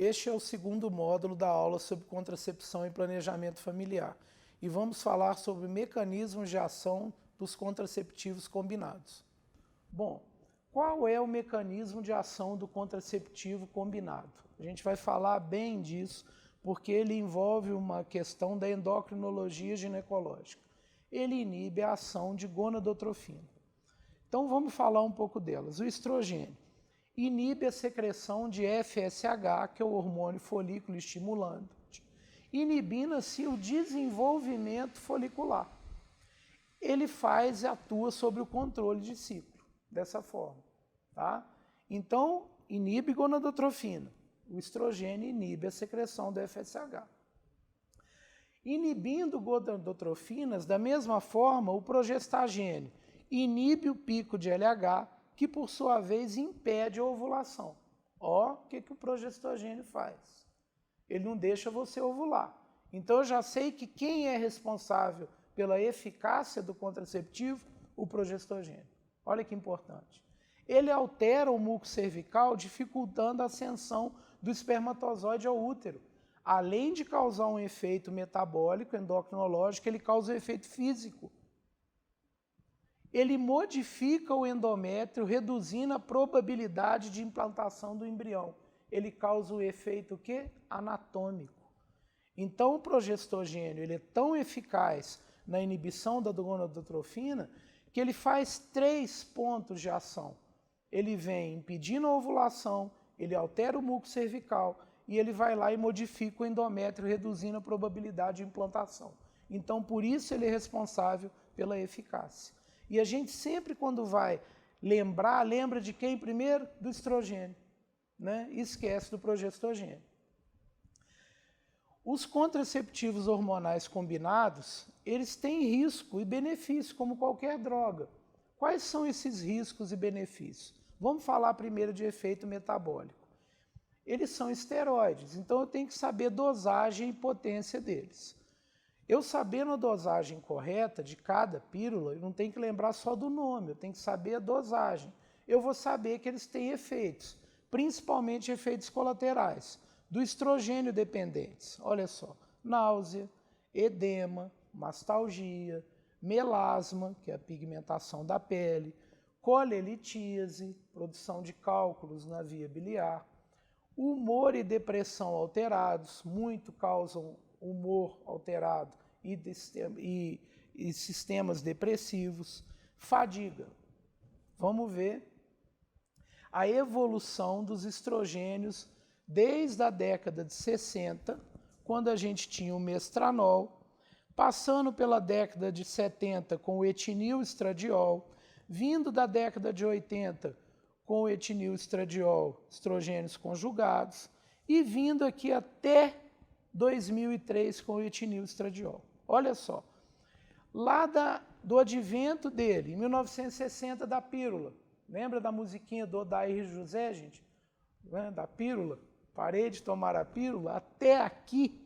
Este é o segundo módulo da aula sobre contracepção e planejamento familiar e vamos falar sobre mecanismos de ação dos contraceptivos combinados. Bom, qual é o mecanismo de ação do contraceptivo combinado? A gente vai falar bem disso porque ele envolve uma questão da endocrinologia ginecológica. Ele inibe a ação de gonadotrofina. Então vamos falar um pouco delas. O estrogênio inibe a secreção de FSH, que é o hormônio folículo estimulante, inibindo-se o desenvolvimento folicular. Ele faz e atua sobre o controle de ciclo, dessa forma. Tá? Então, inibe gonadotrofina. O estrogênio inibe a secreção do FSH. Inibindo gonadotrofinas, da mesma forma, o progestagênio inibe o pico de LH, que por sua vez impede a ovulação. Ó, o que o progestogênio faz? Ele não deixa você ovular. Então eu já sei que quem é responsável pela eficácia do contraceptivo? O progestogênio. Olha que importante. Ele altera o muco cervical, dificultando a ascensão do espermatozoide ao útero. Além de causar um efeito metabólico, endocrinológico, ele causa um efeito físico. Ele modifica o endométrio, reduzindo a probabilidade de implantação do embrião. Ele causa o efeito o quê? Anatômico. Então o progestogênio ele é tão eficaz na inibição da gonadotrofina que ele faz 3 pontos de ação. Ele vem impedindo a ovulação, ele altera o muco cervical e ele vai lá e modifica o endométrio, reduzindo a probabilidade de implantação. Então por isso ele é responsável pela eficácia. E a gente sempre, quando vai lembrar, lembra de quem primeiro? Do estrogênio, né? E esquece do progestogênio. Os contraceptivos hormonais combinados, eles têm risco e benefício, como qualquer droga. Quais são esses riscos e benefícios? Vamos falar primeiro de efeito metabólico. Eles são esteroides, então eu tenho que saber dosagem e potência deles. Eu sabendo a dosagem correta de cada pílula, eu não tenho que lembrar só do nome, eu tenho que saber a dosagem. Eu vou saber que eles têm efeitos, principalmente efeitos colaterais, do estrogênio dependentes. Olha só, náusea, edema, mastalgia, melasma, que é a pigmentação da pele, colelitíase, produção de cálculos na via biliar, humor e depressão alterados, muito causam humor alterado e sistemas depressivos, fadiga. Vamos ver a evolução dos estrogênios desde a década de 60, quando a gente tinha o mestranol, passando pela década de 70 com o etinil-estradiol, vindo da década de 80 com o etinil-estradiol, estrogênios conjugados, e vindo aqui até 2003 com o etinil-estradiol. Olha só, lá do advento dele, em 1960, da pílula. Lembra da musiquinha do Odair José, gente? Da pílula? Parei de tomar a pílula. Até aqui,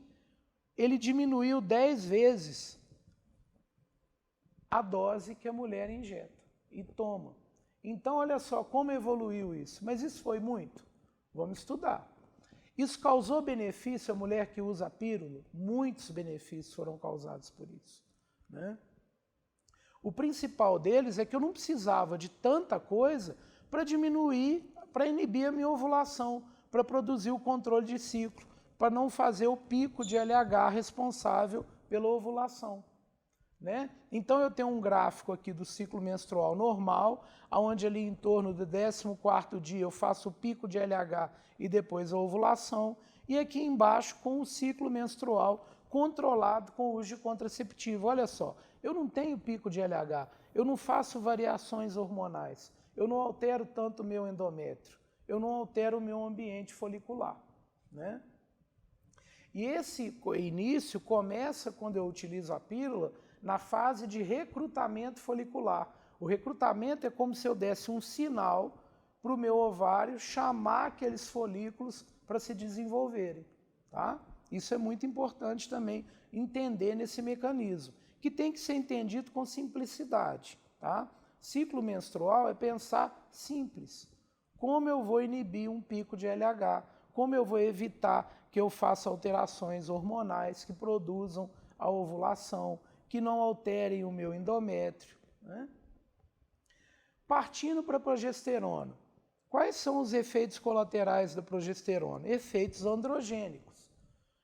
ele diminuiu 10 vezes a dose que a mulher injeta e toma. Então, olha só como evoluiu isso. Mas isso foi muito? Vamos estudar. Isso causou benefício à mulher que usa a pílula? Muitos benefícios foram causados por isso, né? O principal deles é que eu não precisava de tanta coisa para diminuir, para inibir a minha ovulação, para produzir o controle de ciclo, para não fazer o pico de LH responsável pela ovulação, né? Então eu tenho um gráfico aqui do ciclo menstrual normal, onde ali em torno do 14º dia eu faço o pico de LH e depois a ovulação, e aqui embaixo com o ciclo menstrual controlado com o uso de contraceptivo. Olha só, eu não tenho pico de LH, eu não faço variações hormonais, eu não altero tanto o meu endométrio, eu não altero o meu ambiente folicular, né? E esse início começa quando eu utilizo a pílula na fase de recrutamento folicular. O recrutamento é como se eu desse um sinal para o meu ovário chamar aqueles folículos para se desenvolverem, tá? Isso é muito importante também entender nesse mecanismo, que tem que ser entendido com simplicidade, tá? Ciclo menstrual é pensar simples. Como eu vou inibir um pico de LH? como eu vou evitar que eu faça alterações hormonais que produzam a ovulação, que não alterem o meu endométrio, né? Partindo para a progesterona. Quais são os efeitos colaterais da progesterona? Efeitos androgênicos.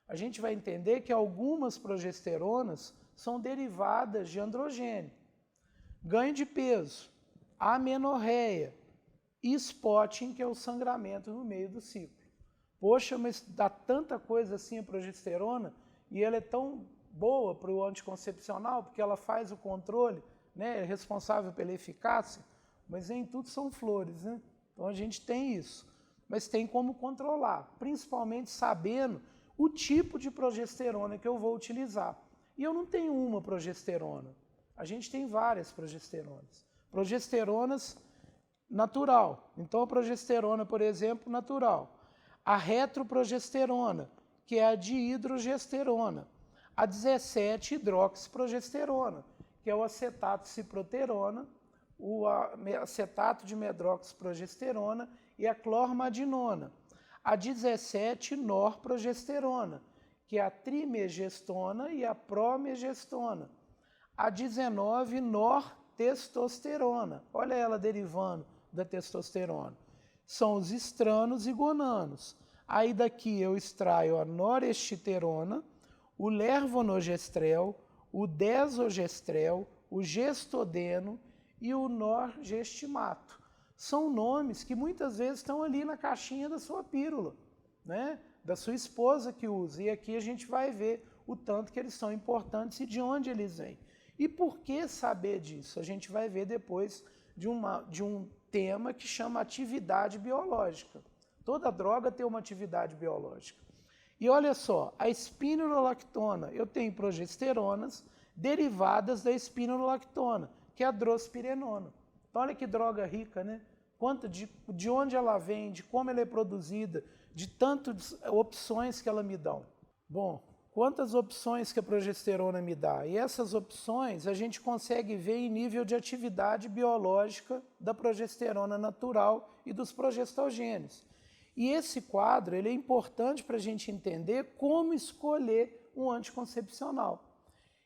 A gente vai entender que algumas progesteronas são derivadas de androgênio. Ganho de peso, amenorreia e spotting, que é o sangramento no meio do ciclo. Poxa, mas dá tanta coisa assim a progesterona e ela é tão boa para o anticoncepcional porque ela faz o controle, né, é responsável pela eficácia, mas nem tudo são flores, né? Então a gente tem isso, mas tem como controlar, principalmente sabendo o tipo de progesterona que eu vou utilizar. E eu não tenho uma progesterona, a gente tem várias progesteronas. Progesteronas natural, então a progesterona, por exemplo, natural. A retroprogesterona, que é a dihidrogesterona. A 17-hidroxiprogesterona, que é o acetato ciproterona, o acetato de medroxiprogesterona e a clormadinona. A 17-norprogesterona, que é a trimegestona e a promegestona. A 19-nortestosterona, olha ela derivando da testosterona. São os estranos e gonanos. Aí daqui eu extraio a noresteterona, o lervonogestrel, o desogestrel, o gestodeno e o norgestimato. São nomes que muitas vezes estão ali na caixinha da sua pílula, né? Da sua esposa que usa. E aqui a gente vai ver o tanto que eles são importantes e de onde eles vêm. E por que saber disso? A gente vai ver depois de um tema que chama atividade biológica. Toda droga tem uma atividade biológica. E olha só, a espironolactona, eu tenho progesteronas derivadas da espironolactona, que é a drospirenona. Então olha que droga rica, né? De onde ela vem, de como ela é produzida, de tantas opções que ela me dá. Bom, quantas opções que a progesterona me dá? E essas opções a gente consegue ver em nível de atividade biológica da progesterona natural e dos progestogênios. E esse quadro ele é importante para a gente entender como escolher um anticoncepcional.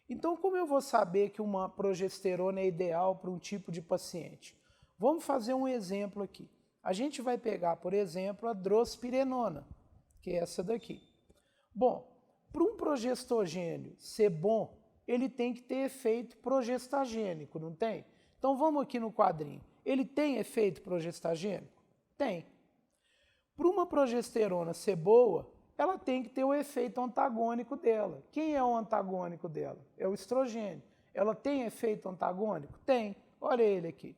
Então, como eu vou saber que uma progesterona é ideal para um tipo de paciente? Vamos fazer um exemplo aqui. A gente vai pegar, por exemplo, a drospirenona, que é essa daqui. Bom, para um progestogênio ser bom, ele tem que ter efeito progestagênico, não tem? Então vamos aqui no quadrinho. Ele tem efeito progestagênico? Tem. Para uma progesterona ser boa, ela tem que ter o efeito antagônico dela. Quem é o antagônico dela? É o estrogênio. Ela tem efeito antagônico? Tem. Olha ele aqui,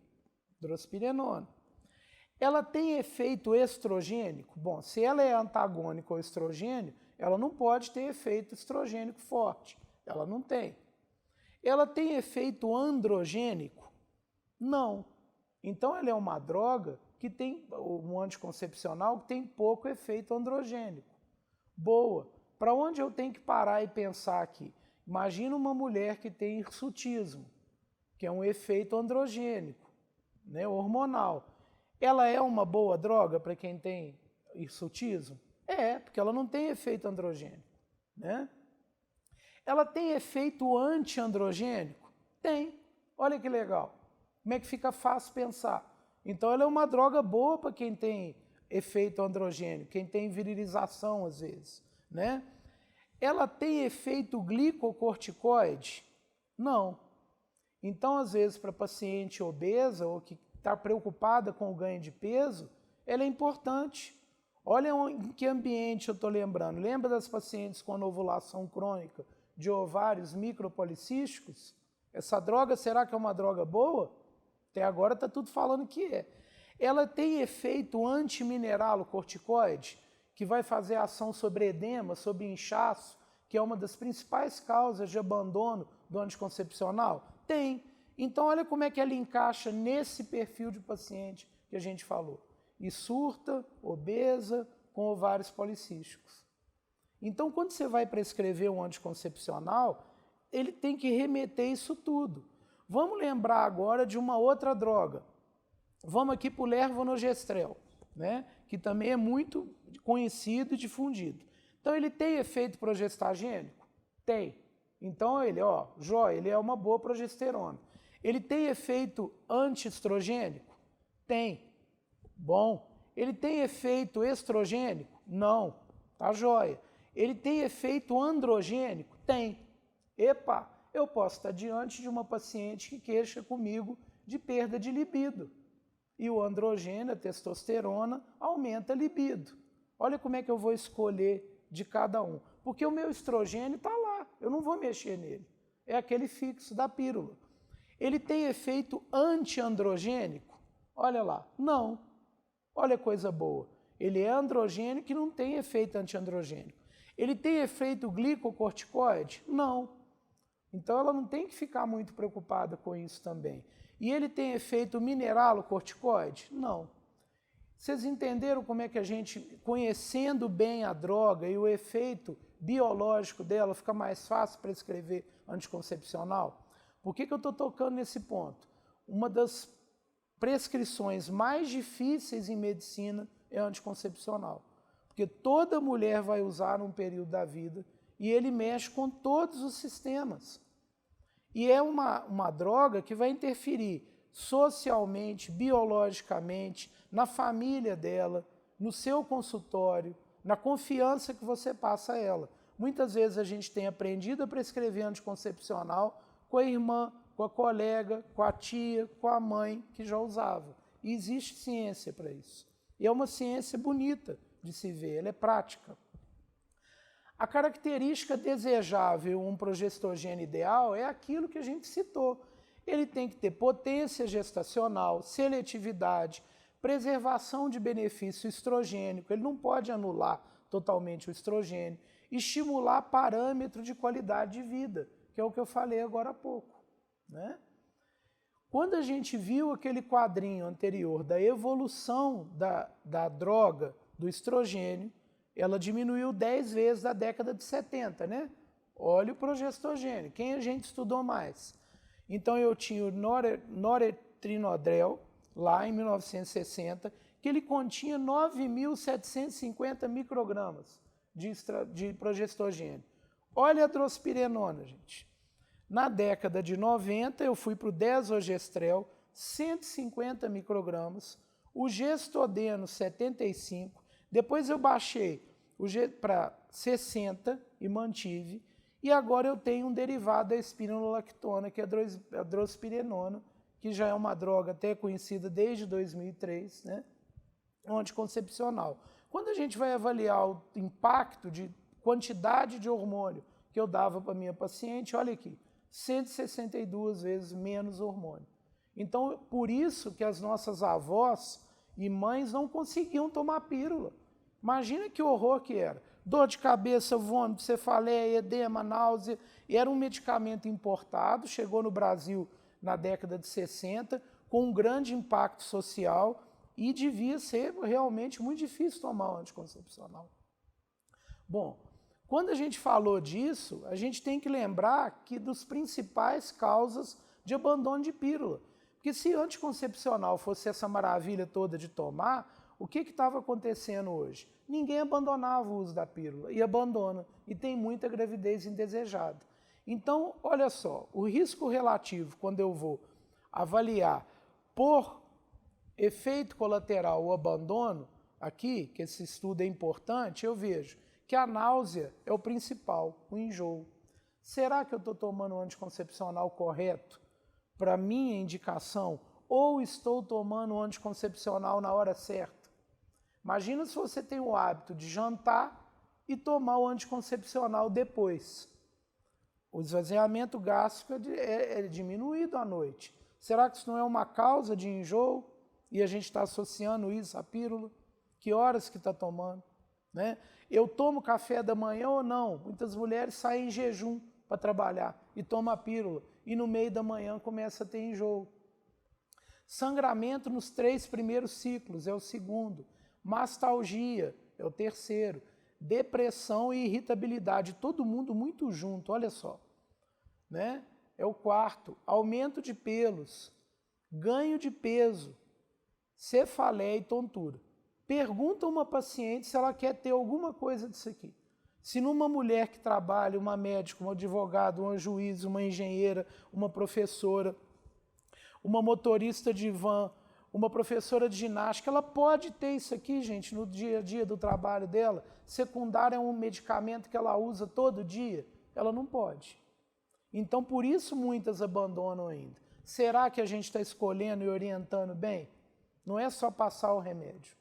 drospirenona. Ela tem efeito estrogênico? Bom, se ela é antagônica ao estrogênio, ela não pode ter efeito estrogênico forte. Ela não tem. Ela tem efeito androgênico? Não. Então ela é uma droga que tem, um anticoncepcional que tem pouco efeito androgênico. Boa. Para onde eu tenho que parar e pensar aqui? Imagina uma mulher que tem hirsutismo, que é um efeito androgênico, né, hormonal. Ela é uma boa droga para quem tem hirsutismo? É, porque ela não tem efeito androgênico, né? Ela tem efeito antiandrogênico? Tem. Olha que legal. Como é que fica fácil pensar? Então ela é uma droga boa para quem tem efeito androgênico, quem tem virilização às vezes, né? Ela tem efeito glicocorticoide? Não. Então, às vezes, para paciente obesa ou que está preocupada com o ganho de peso, ela é importante. Olha em que ambiente eu estou lembrando. Lembra das pacientes com ovulação crônica de ovários micropolicísticos? Essa droga, será que é uma droga boa? Até agora está tudo falando que é. Ela tem efeito antimineralocorticoide, que vai fazer ação sobre edema, sobre inchaço, que é uma das principais causas de abandono do anticoncepcional? Tem. Então, olha como é que ela encaixa nesse perfil de paciente que a gente falou. E surta, obesa, com ovários policísticos. Então, quando você vai prescrever um anticoncepcional, ele tem que remeter isso tudo. Vamos lembrar agora de uma outra droga. Vamos aqui para o lervonogestrel, né? que também é muito conhecido e difundido. Então, ele tem efeito progestagênico? Tem. Então, ele é uma boa progesterona. Ele tem efeito antiestrogênico? Tem. Bom. Ele tem efeito estrogênico? Não. Tá jóia. Ele tem efeito androgênico? Tem. Epa, eu posso estar diante de uma paciente que queixa comigo de perda de libido. E o androgênio, a testosterona, aumenta a libido. Olha como é que eu vou escolher de cada um. Porque o meu estrogênio está lá, eu não vou mexer nele. É aquele fixo da pílula. Ele tem efeito antiandrogênico? Olha lá, não. Olha coisa boa. Ele é androgênico e não tem efeito antiandrogênico. Ele tem efeito glicocorticoide? Não. Então ela não tem que ficar muito preocupada com isso também. E ele tem efeito mineralocorticoide? Não. Vocês entenderam como é que a gente, conhecendo bem a droga e o efeito biológico dela, fica mais fácil prescrever anticoncepcional? Por que eu estou tocando nesse ponto? Uma das prescrições mais difíceis em medicina é anticoncepcional. Porque toda mulher vai usar num período da vida e ele mexe com todos os sistemas. E é uma droga que vai interferir socialmente, biologicamente, na família dela, no seu consultório, na confiança que você passa a ela. Muitas vezes a gente tem aprendido a prescrever anticoncepcional com a irmã, com a colega, com a tia, com a mãe que já usava. E existe ciência para isso. E é uma ciência bonita de se ver, ela é prática. A característica desejável, um progestogênio ideal, é aquilo que a gente citou. Ele tem que ter potência gestacional, seletividade, preservação de benefício estrogênico, ele não pode anular totalmente o estrogênio, estimular parâmetro de qualidade de vida, que é o que eu falei agora há pouco, né? Quando a gente viu aquele quadrinho anterior da evolução da droga, do estrogênio, ela diminuiu 10 vezes da década de 70, né? Olha o progestogênio, quem a gente estudou mais? Então eu tinha o noretrinodrel, lá em 1960, que ele continha 9.750 microgramas de progestogênio. Olha a drospirenona, gente. Na década de 90, eu fui para o desogestrel, 150 microgramas, o gestodeno, 75, depois eu baixei para 60 e mantive, e agora eu tenho um derivado da espironolactona, que é a drospirenona, que já é uma droga até conhecida desde 2003, né? Anticoncepcional. Quando a gente vai avaliar o impacto de quantidade de hormônio que eu dava para minha paciente, olha aqui, 162 vezes menos hormônio. Então, por isso que as nossas avós e mães não conseguiam tomar pílula. Imagina que horror que era. Dor de cabeça, vômito, cefaleia, edema, náusea. E era um medicamento importado, chegou no Brasil na década de 60, com um grande impacto social e devia ser realmente muito difícil tomar o anticoncepcional. Bom, quando a gente falou disso, a gente tem que lembrar que dos principais causas de abandono de pílula. Porque se anticoncepcional fosse essa maravilha toda de tomar, o que estava acontecendo hoje? Ninguém abandonava o uso da pílula e abandona. E tem muita gravidez indesejada. Então, olha só, o risco relativo, quando eu vou avaliar por efeito colateral o abandono, aqui, que esse estudo é importante, eu vejo que a náusea é o principal, o enjoo. Será que eu estou tomando o anticoncepcional correto para minha indicação ou estou tomando o anticoncepcional na hora certa? Imagina se você tem o hábito de jantar e tomar o anticoncepcional depois. O esvaziamento gástrico é diminuído à noite. Será que isso não é uma causa de enjoo e a gente está associando isso à pílula? Que horas que está tomando? Né? Eu tomo café da manhã ou não? Muitas mulheres saem em jejum para trabalhar e tomam a pílula e no meio da manhã começa a ter enjoo. Sangramento nos 3 primeiros ciclos é o segundo. Mastalgia é o terceiro. Depressão e irritabilidade, todo mundo muito junto, olha só. Né? É o quarto. Aumento de pelos, ganho de peso, cefaleia e tontura. Pergunta uma paciente se ela quer ter alguma coisa disso aqui. Se numa mulher que trabalha, uma médica, um advogado, uma juiz, uma engenheira, uma professora, uma motorista de van, uma professora de ginástica, ela pode ter isso aqui, gente, no dia a dia do trabalho dela? Secundário é um medicamento que ela usa todo dia? Ela não pode. Então, por isso muitas abandonam ainda. Será que a gente está escolhendo e orientando bem? Não é só passar o remédio.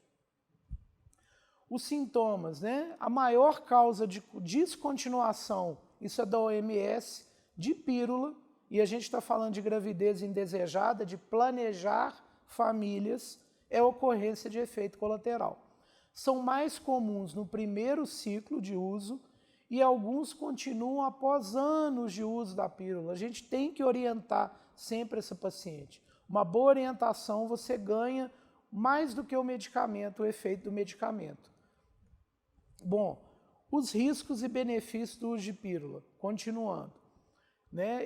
Os sintomas, né? A maior causa de descontinuação, isso é da OMS, de pílula, e a gente está falando de gravidez indesejada, de planejar famílias, é a ocorrência de efeito colateral. São mais comuns no primeiro ciclo de uso e alguns continuam após anos de uso da pílula. A gente tem que orientar sempre essa paciente. Uma boa orientação, você ganha mais do que o medicamento, o efeito do medicamento. Bom, os riscos e benefícios do uso de pílula, continuando.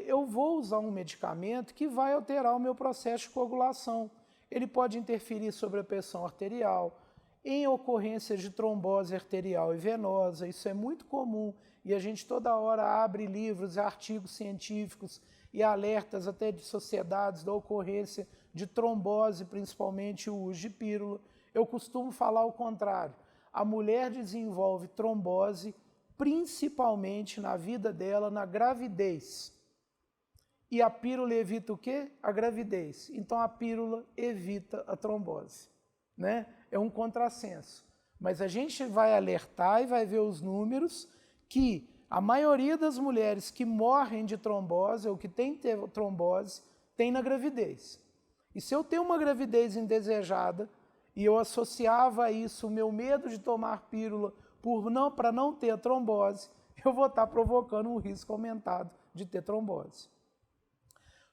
Eu vou usar um medicamento que vai alterar o meu processo de coagulação. Ele pode interferir sobre a pressão arterial, em ocorrências de trombose arterial e venosa, isso é muito comum, e a gente toda hora abre livros e artigos científicos e alertas até de sociedades da ocorrência de trombose, principalmente o uso de pílula. Eu costumo falar o contrário. A mulher desenvolve trombose principalmente na vida dela, na gravidez. E a pílula evita o quê? A gravidez. Então a pílula evita a trombose. É um contrassenso. Mas a gente vai alertar e vai ver os números que a maioria das mulheres que morrem de trombose ou que tem trombose tem na gravidez. E se eu tenho uma gravidez indesejada e eu associava a isso o meu medo de tomar pílula para não ter a trombose, eu vou estar provocando um risco aumentado de ter trombose.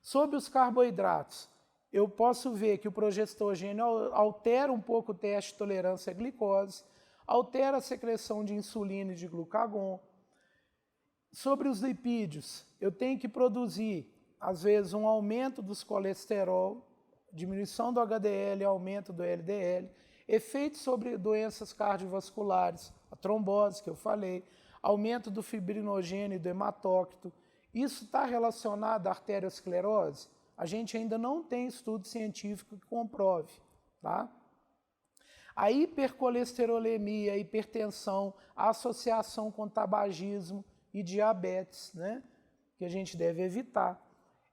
Sobre os carboidratos, eu posso ver que o progestogênio altera um pouco o teste de tolerância à glicose, altera a secreção de insulina e de glucagon. Sobre os lipídios, eu tenho que produzir, às vezes, um aumento dos colesterol, diminuição do HDL, aumento do LDL, efeitos sobre doenças cardiovasculares, a trombose que eu falei, aumento do fibrinogênio e do hematócrito. Isso está relacionado à arteriosclerose? A gente ainda não tem estudo científico que comprove, tá? A hipercolesterolemia, a hipertensão, a associação com tabagismo e diabetes, que a gente deve evitar.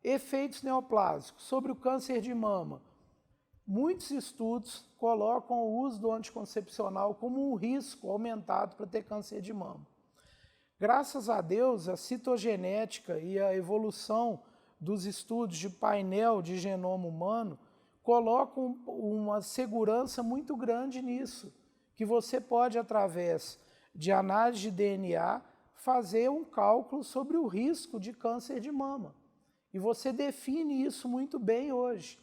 Efeitos neoplásicos. Sobre o câncer de mama, muitos estudos colocam o uso do anticoncepcional como um risco aumentado para ter câncer de mama. Graças a Deus, a citogenética e a evolução dos estudos de painel de genoma humano colocam uma segurança muito grande nisso, que você pode, através de análise de DNA, fazer um cálculo sobre o risco de câncer de mama. E você define isso muito bem hoje.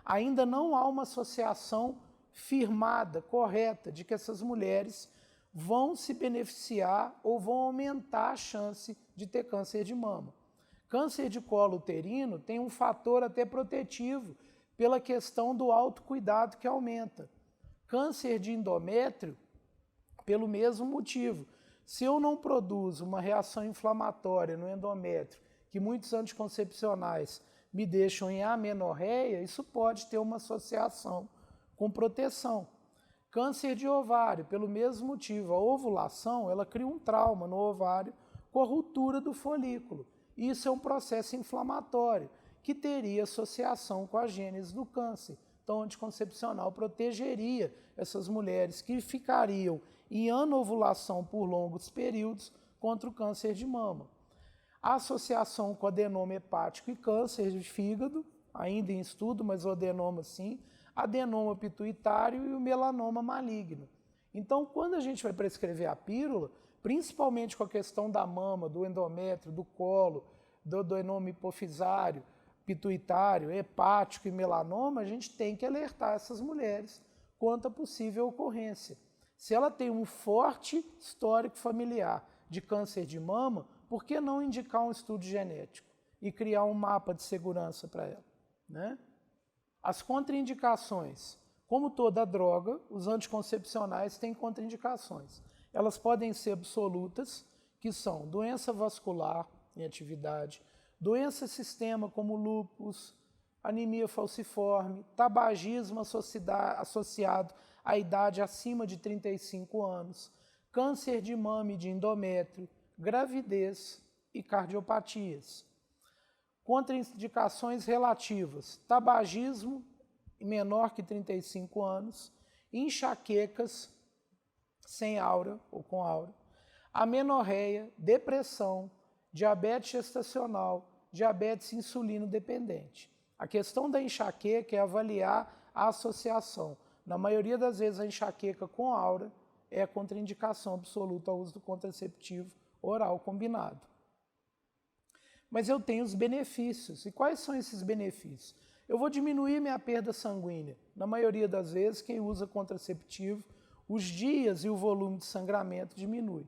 Ainda não há uma associação firmada, correta, de que essas mulheres vão se beneficiar ou vão aumentar a chance de ter câncer de mama. Câncer de colo uterino tem um fator até protetivo pela questão do autocuidado que aumenta. Câncer de endométrio, pelo mesmo motivo. Se eu não produzo uma reação inflamatória no endométrio, que muitos anticoncepcionais me deixam em amenorreia, isso pode ter uma associação com proteção. Câncer de ovário, pelo mesmo motivo. A ovulação, ela cria um trauma no ovário com a ruptura do folículo. Isso é um processo inflamatório que teria associação com a gênese do câncer. Então, o anticoncepcional protegeria essas mulheres que ficariam em anovulação por longos períodos contra o câncer de mama. A associação com adenoma hepático e câncer de fígado, ainda em estudo, mas o adenoma sim, adenoma pituitário e o melanoma maligno. Então, quando a gente vai prescrever a pílula, principalmente com a questão da mama, do endométrio, do colo, do adenoma hipofisário, pituitário, hepático e melanoma, a gente tem que alertar essas mulheres quanto à possível ocorrência. Se ela tem um forte histórico familiar de câncer de mama, por que não indicar um estudo genético e criar um mapa de segurança para ela? As contraindicações. Como toda droga, os anticoncepcionais têm contraindicações. Elas podem ser absolutas, que são doença vascular em atividade, doença sistema como lúpus, anemia falciforme, tabagismo associado à idade acima de 35 anos, câncer de mama e de endométrio, gravidez e cardiopatias. Contraindicações relativas: tabagismo menor que 35 anos, enxaquecas sem aura ou com aura, amenorreia, depressão, diabetes gestacional, diabetes insulino dependente. A questão da enxaqueca é avaliar a associação. Na maioria das vezes a enxaqueca com aura é a contraindicação absoluta ao uso do contraceptivo oral combinado. Mas eu tenho os benefícios. E quais são esses benefícios? Eu vou diminuir minha perda sanguínea. Na maioria das vezes, quem usa contraceptivo, os dias e o volume de sangramento diminui.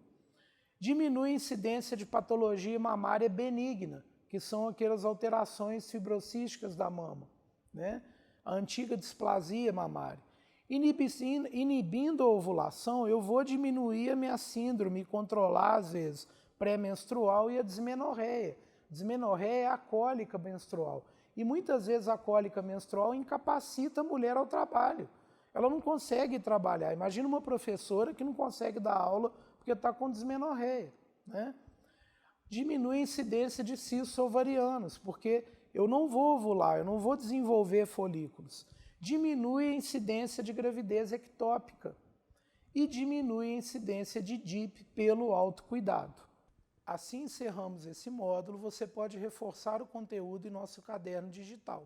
Diminui a incidência de patologia mamária benigna, que são aquelas alterações fibrocísticas da mama, né? A antiga displasia mamária. Inibindo a ovulação, eu vou diminuir a minha síndrome e controlar, às vezes, pré-menstrual e a dismenorreia. Dismenorreia é a cólica menstrual. E muitas vezes a cólica menstrual incapacita a mulher ao trabalho. Ela não consegue trabalhar. Imagina uma professora que não consegue dar aula porque está com dismenorreia, né? Diminui a incidência de cistos ovarianos, porque eu não vou ovular, eu não vou desenvolver folículos. Diminui a incidência de gravidez ectópica e diminui a incidência de DIP pelo autocuidado. Assim encerramos esse módulo. Você pode reforçar o conteúdo em nosso caderno digital.